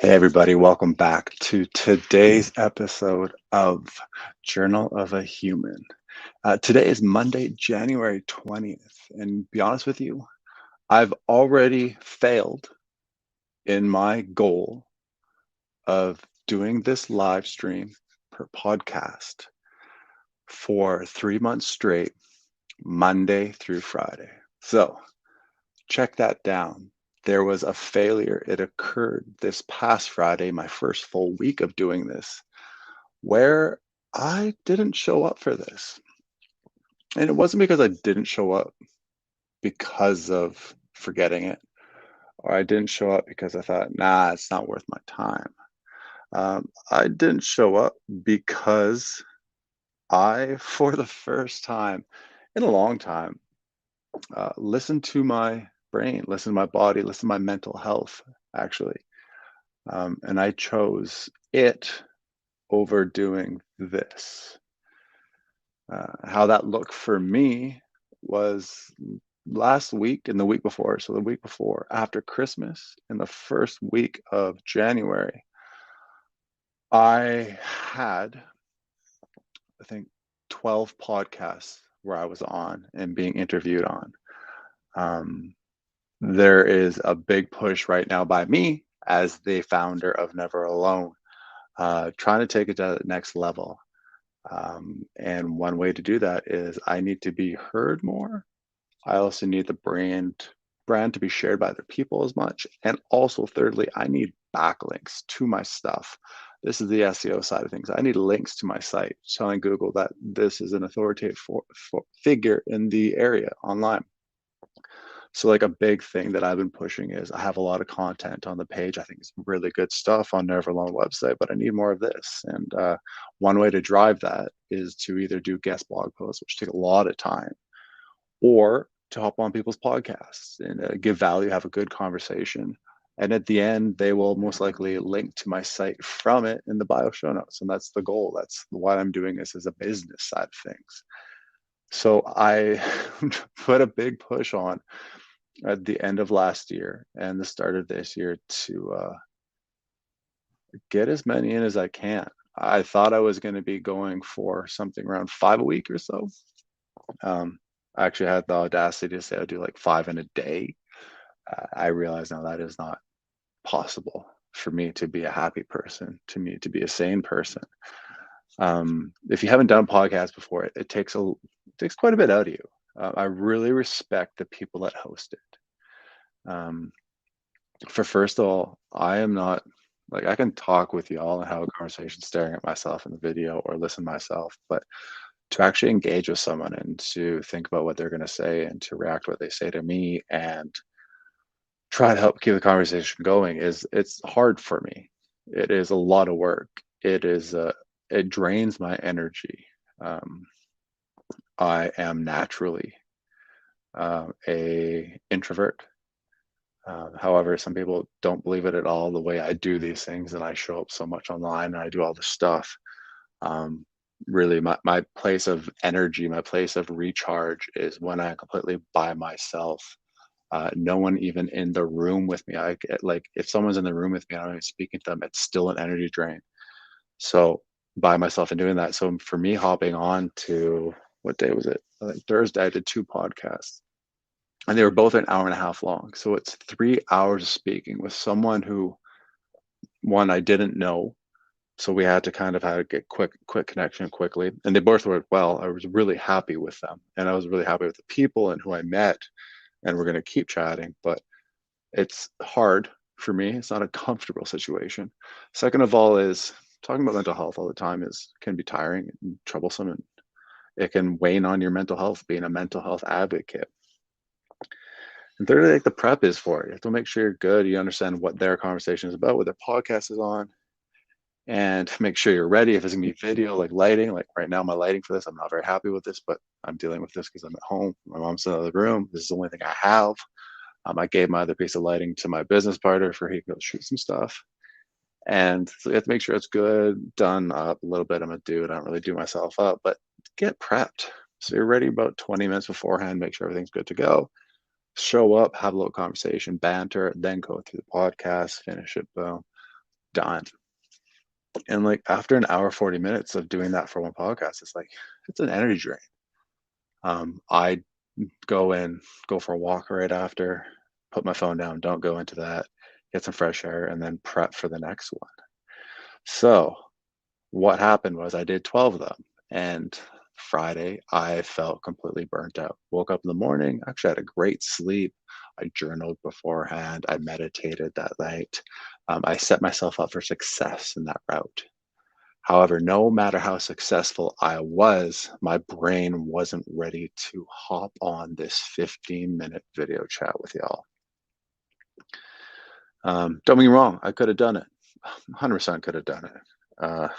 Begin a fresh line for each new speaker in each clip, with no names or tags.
Hey, everybody, welcome back to today's episode of Journal of a Human. Today is Monday, January 20th. And be honest with you, I've already failed in my goal of doing this live stream per podcast for 3 months straight, Monday through Friday. So check that down. There was a failure. It occurred this past Friday, my first full week of doing this, where I didn't show up for this. And it wasn't because I didn't show up because of forgetting it, or I didn't show up because I thought, nah, it's not worth my time. I didn't show up because I, for the first time in a long time, listened to my brain, listened to my body, listened to my mental health, actually. And I chose it over doing this. How that looked for me was last week and the week before. So the week before, after Christmas, in the first week of January, I had, I think, 12 podcasts where I was on and being interviewed on. Um, there is a big push right now by me as the founder of Never Alone, trying to take it to the next level. And one way to do that is I need to be heard more. I also need the brand to be shared by other people as much. And also, thirdly, I need backlinks to my stuff. This is the SEO side of things. I need links to my site telling Google that this is an authoritative figure in the area online. So, like a big thing that I've been pushing is I have a lot of content on the page. I think it's really good stuff on Neveralone website, but I need more of this. And one way to drive that is to either do guest blog posts, which take a lot of time, or to hop on people's podcasts and give value, have a good conversation. And at the end, they will most likely link to my site from it in the bio show notes. And that's the goal. That's why I'm doing this as a business side of things. So I put a big push on at the end of last year and the start of this year to get as many in as I can. I thought I was going to be going for something around 5 a week or so. I actually had the audacity to say I'd do like 5 in a day. I realize now that is not possible for me to be a happy person, to me to be a sane person. If you haven't done podcasts before, it takes quite a bit out of you. I really respect the people that host it. For first of all, I am not like I can talk with y'all and have a conversation staring at myself in the video or listen myself, but to actually engage with someone and to think about what they're going to say and to react to what they say to me and try to help keep the conversation going is it's hard for me. It is a lot of work. It drains my energy. Um, I am naturally a introvert. However, some people don't believe it at all. The way I do these things, and I show up so much online, and I do all this stuff. Um, really, my place of energy, my place of recharge, is when I'm completely by myself. No one even in the room with me. I get like if someone's in the room with me, I'm not even speaking to them. It's still an energy drain. So by myself and doing that. So for me, hopping on to what day was it? I think Thursday. I did two podcasts, and they were both an hour and a half long. So it's 3 hours of speaking with someone who one I didn't know. So we had to kind of have to get quick connection quickly, and they both worked well. I was really happy with them, and I was really happy with the people and who I met, and we're going to keep chatting. But it's hard for me. It's not a comfortable situation. Second of all, is talking about mental health all the time is can be tiring and troublesome, and it can wane on your mental health. Being a mental health advocate. And thirdly, like the prep is for it. You have to make sure you're good. You understand what their conversation is about, what their podcast is on, and make sure you're ready. If it's gonna be video, like lighting, like right now, my lighting for this, I'm not very happy with this, but I'm dealing with this because I'm at home. My mom's in another room. This is the only thing I have. I gave my other piece of lighting to my business partner for he can go shoot some stuff. And so you have to make sure it's good, done up a little bit. I'm a dude. I don't really do myself up, but get prepped. So you're ready about 20 minutes beforehand, make sure everything's good to go. Show up, have a little conversation, banter, then go through the podcast, finish it, boom. done. And like after an hour, 40 minutes of doing that for one podcast, it's like it's an energy drain. I go in, go for a walk right after, put my phone down, don't go into that, get some fresh air, and then prep for the next one. So what happened was I did 12 of them, and Friday I felt completely burnt out. Woke up in the morning, actually had a great sleep. I journaled beforehand. I meditated that night. I set myself up for success in that route. However, no matter how successful I was, my brain wasn't ready to hop on this 15-minute video chat with y'all. Don't get me wrong, I could have done it. 100% could have done it.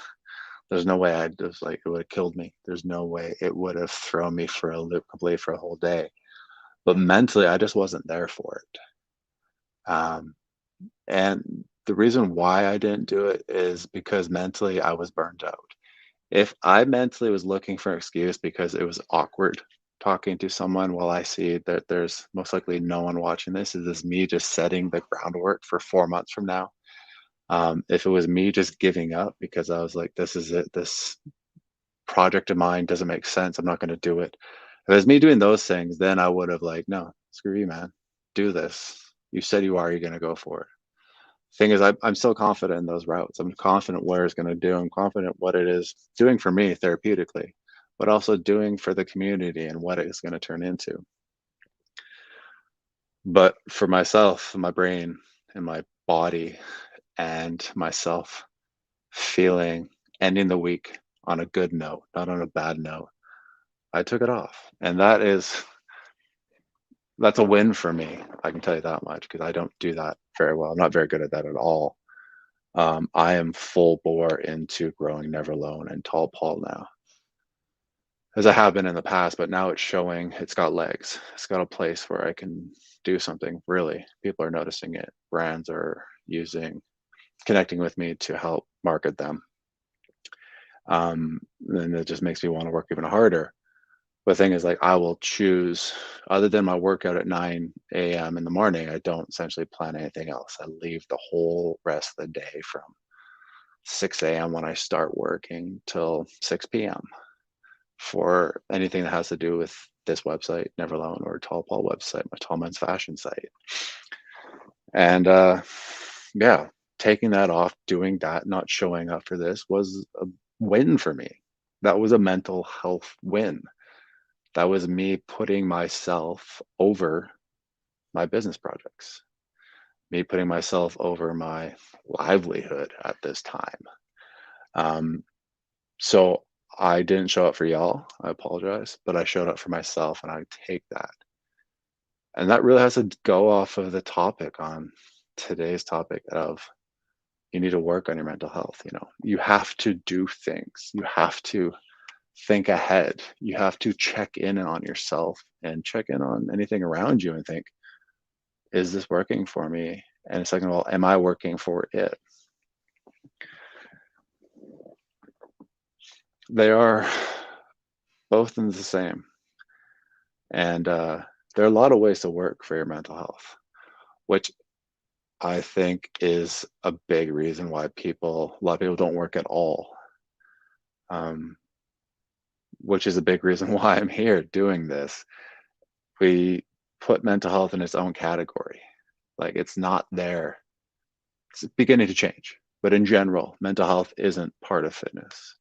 There's no way I'd just like it would have killed me. There's no way it would have thrown me for a loop completely for a whole day. But mentally, I just wasn't there for it. And the reason why I didn't do it is because mentally I was burned out. If I mentally was looking for an excuse because it was awkward talking to someone while I see that there's most likely no one watching this, is this me just setting the groundwork for 4 months from now? If it was me just giving up because I was like, this is it, this project of mine doesn't make sense, I'm not going to do it. If it was me doing those things, then I would have like, no, screw you, man, do this. You said you are, you're going to go for it. Thing is, I'm still confident in those routes. I'm confident where it's going to do. I'm confident what it is doing for me therapeutically, but also doing for the community and what it's going to turn into. But for myself, my brain and my body and myself feeling ending the week on a good note, not on a bad note, I took it off. And that's a win for me. I can tell you that much because I don't do that very well. I'm not very good at that at all. I am full bore into growing Never Alone and Tall Paul now, as I have been in the past, but now it's showing it's got legs. It's got a place where I can do something really. People are noticing it. Brands are connecting with me to help market them. And it just makes me want to work even harder. But the thing is, like, I will choose, other than my workout at 9 a.m. in the morning, I don't essentially plan anything else. I leave the whole rest of the day from 6 a.m. when I start working till 6 p.m. for anything that has to do with this website, Never Alone, or Tall Paul website, my Tall Men's Fashion site. And yeah, taking that off, doing that, not showing up for this was a win for me. That was a mental health win. That was me putting myself over my business projects, me putting myself over my livelihood at this time. So I didn't show up for y'all. I apologize, but I showed up for myself and I take that. And that really has to go off of the topic on today's topic of you need to work on your mental health. You have to do things. You have to think ahead. You have to check in on yourself and check in on anything around you and think, is this working for me? And second of all, am I working for it? They are both in the same. And there are a lot of ways to work for your mental health, which I think is a big reason why a lot of people don't work at all. Which is a big reason why I'm here doing this. We put mental health in its own category. Like it's not there. It's beginning to change. But in general, mental health isn't part of fitness.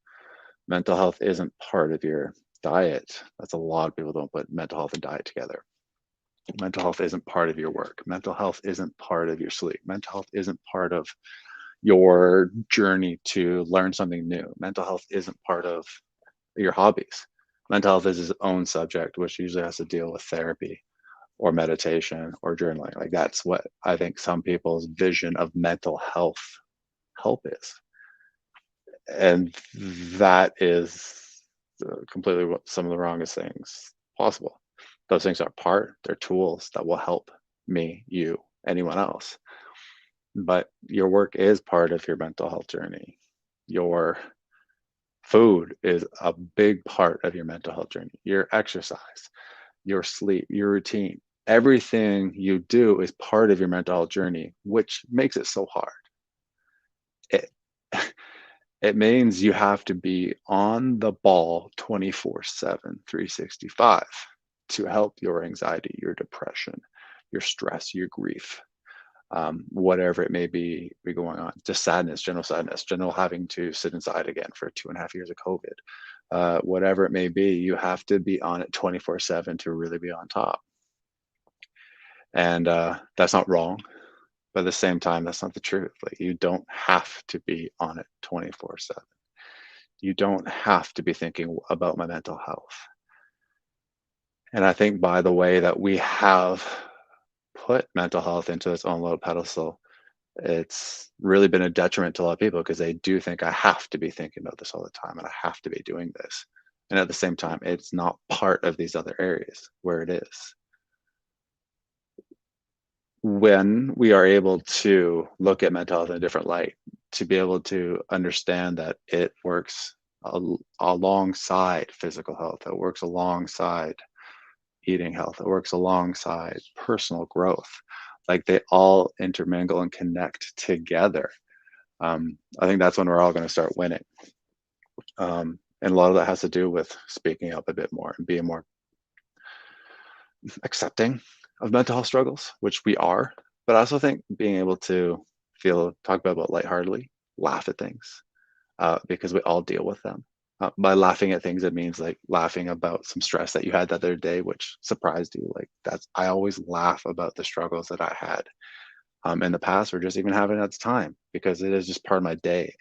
Mental health isn't part of your diet. That's a lot of people don't put mental health and diet together. Mental health isn't part of your work. Mental health isn't part of your sleep. Mental health isn't part of your journey to learn something new. Mental health isn't part of your hobbies. Mental health is its own subject, which usually has to deal with therapy or meditation or journaling. Like that's what I think some people's vision of mental health help is. And that is completely some of the wrongest things possible. Those things are they're tools that will help me, you, anyone else. But your work is part of your mental health journey. Your food is a big part of your mental health journey. Your exercise, your sleep, your routine, everything you do is part of your mental health journey, which makes it so hard. It means you have to be on the ball 24/7, 365 to help your anxiety, your depression, your stress, your grief, whatever it may be going on. Just sadness, general having to sit inside again for 2.5 years of COVID. Whatever it may be, you have to be on it 24/7 to really be on top. And that's not wrong, but at the same time, that's not the truth. Like you don't have to be on it 24/7. You don't have to be thinking about my mental health. And I think by the way that we have put mental health into its own little pedestal, it's really been a detriment to a lot of people because they do think I have to be thinking about this all the time and I have to be doing this. And at the same time, it's not part of these other areas where it is. When we are able to look at mental health in a different light, to be able to understand that it works alongside physical health, it works alongside eating health, it works alongside personal growth. Like they all intermingle and connect together. I think that's when we're all going to start winning. And a lot of that has to do with speaking up a bit more and being more accepting of mental health struggles, which we are. But I also think being able to talk about lightheartedly, laugh at things, because we all deal with them. By laughing at things, it means like laughing about some stress that you had the other day, which surprised you. Like I always laugh about the struggles that I had in the past, or just even having at the time, because it is just part of my day.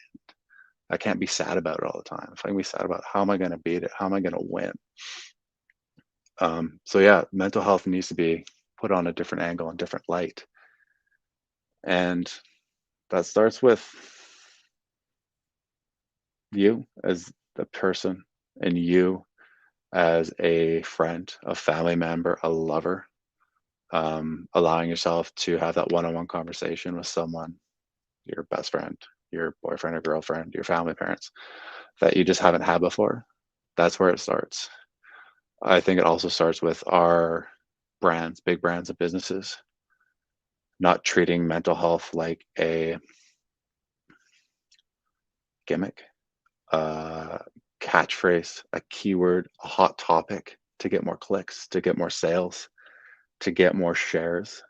I can't be sad about it all the time. If I can be sad about how am I going to beat it, how am I going to win? So yeah, mental health needs to be put on a different angle and different light, and that starts with you as the person and you as a friend, a family member, a lover, allowing yourself to have that one-on-one conversation with someone, your best friend, your boyfriend or girlfriend, your family parents, that you just haven't had before. That's where it starts. I think it also starts with our brands, big brands of businesses, not treating mental health like a gimmick, a catchphrase, a keyword, a hot topic to get more clicks, to get more sales, to get more shares.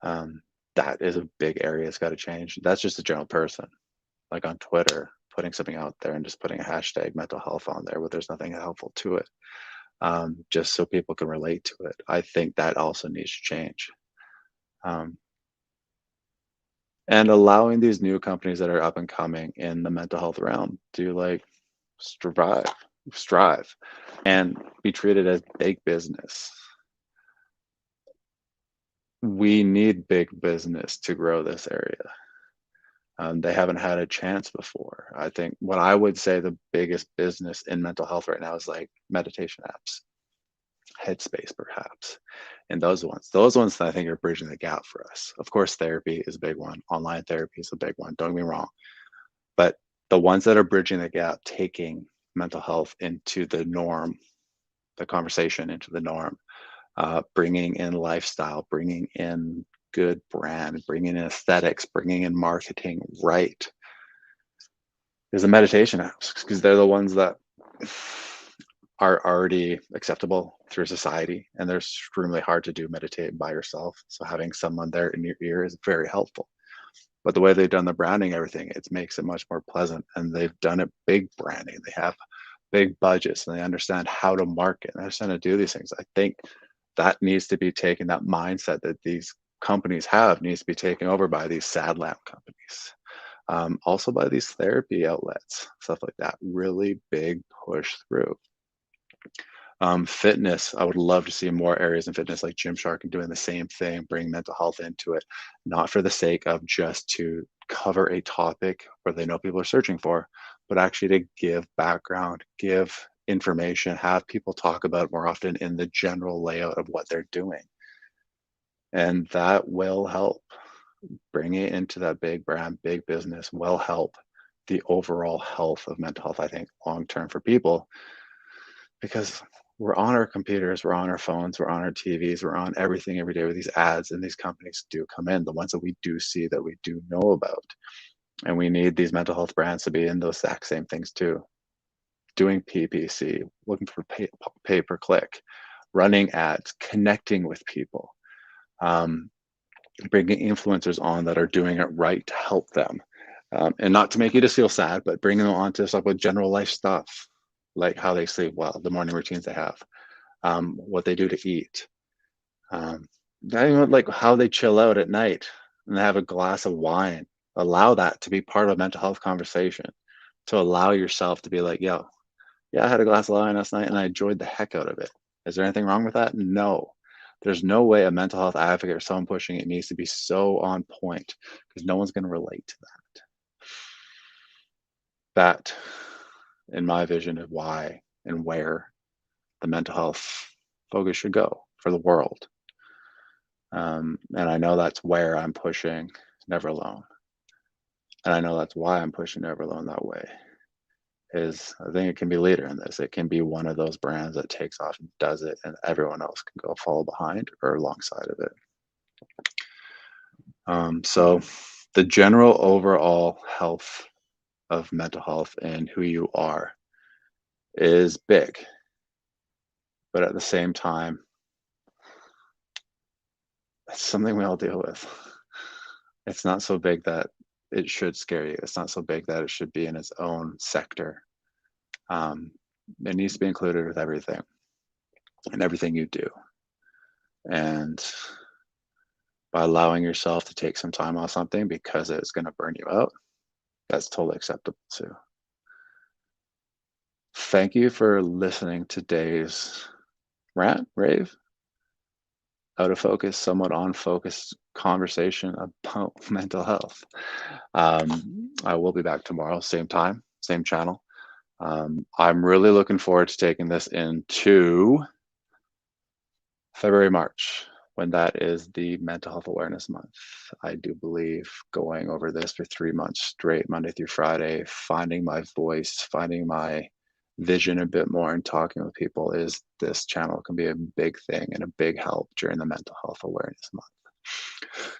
Um, that is a big area it's got to change. That's just a general person, like on Twitter, putting something out there and just putting a hashtag mental health on there, but there's nothing helpful to it, just so people can relate to it. I think that also needs to change. Um, and allowing these new companies that are up and coming in the mental health realm to like strive, strive, and be treated as big business. We need big business to grow this area. They haven't had a chance before. I think what I would say the biggest business in mental health right now is like meditation apps, Headspace perhaps, and those ones that I think are bridging the gap for us. Of course, therapy is a big one. Online therapy is a big one. Don't get me wrong, but the ones that are bridging the gap, taking mental health into the norm, the conversation into the norm, bringing in lifestyle, bringing in good brand, bringing in aesthetics, bringing in marketing right, is the meditation apps because they're the ones that are already acceptable through society and they're extremely hard to do meditate by yourself. So having someone there in your ear is very helpful. But the way they've done the branding, everything, it makes it much more pleasant. And they've done it big branding. They have big budgets and they understand how to market and understand how to do these things. I think that needs to be taken, that mindset that these companies have needs to be taken over by these sad lamp companies. Also by these therapy outlets, stuff like that. Really big push through. Fitness, I would love to see more areas in fitness like Gymshark and doing the same thing, bring mental health into it, not for the sake of just to cover a topic where they know people are searching for, but actually to give background, give information, have people talk about it more often in the general layout of what they're doing. And that will help bring it into that big brand, big business, will help the overall health of mental health, I think, long term for people because we're on our computers, we're on our phones, we're on our TVs, we're on everything every day where these ads and these companies do come in, the ones that we do see that we do know about. And we need these mental health brands to be in those exact same things too. Doing PPC, looking for pay per click, running ads, connecting with people, um, bringing influencers on that are doing it right to help them. And not to make you just feel sad, but bringing them on to stuff with general life stuff, like how they sleep well, the morning routines they have, what they do to eat, not even like how they chill out at night and have a glass of wine. Allow that to be part of a mental health conversation. To allow yourself to be like, yo, yeah, I had a glass of wine last night and I enjoyed the heck out of it. Is there anything wrong with that? No. There's no way a mental health advocate or someone pushing it needs to be so on point because no one's going to relate to that. That, in my vision, is why and where the mental health focus should go for the world. And I know that's where I'm pushing Never Alone. And I know that's why I'm pushing Never Alone that way. Is I think it can be leader in this. It can be one of those brands that takes off and does it, and everyone else can go follow behind or alongside of it. So the general overall health of mental health and who you are is big, but at the same time, it's something we all deal with. It's not so big that it should scare you. It's not so big that it should be in its own sector. Um, it needs to be included with everything and everything you do. And by allowing yourself to take some time off something because it's going to burn you out, that's totally acceptable too. Thank you for listening to today's rant, rave, out of focus, somewhat on focus conversation about mental health. I will be back tomorrow, same time, same channel. I'm really looking forward to taking this into February, March, when that is the Mental Health Awareness Month. I do believe going over this for 3 months straight, Monday through Friday, finding my voice, finding my vision a bit more and talking with people is this channel can be a big thing and a big help during the Mental Health Awareness Month.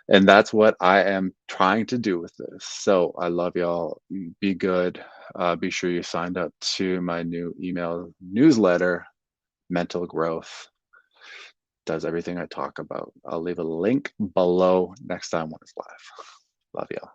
And that's what I am trying to do with this. So I love y'all. Be good. Be sure you signed up to my new email newsletter, Mental Growth. Does everything I talk about. I'll leave a link below next time when it's live. Love y'all.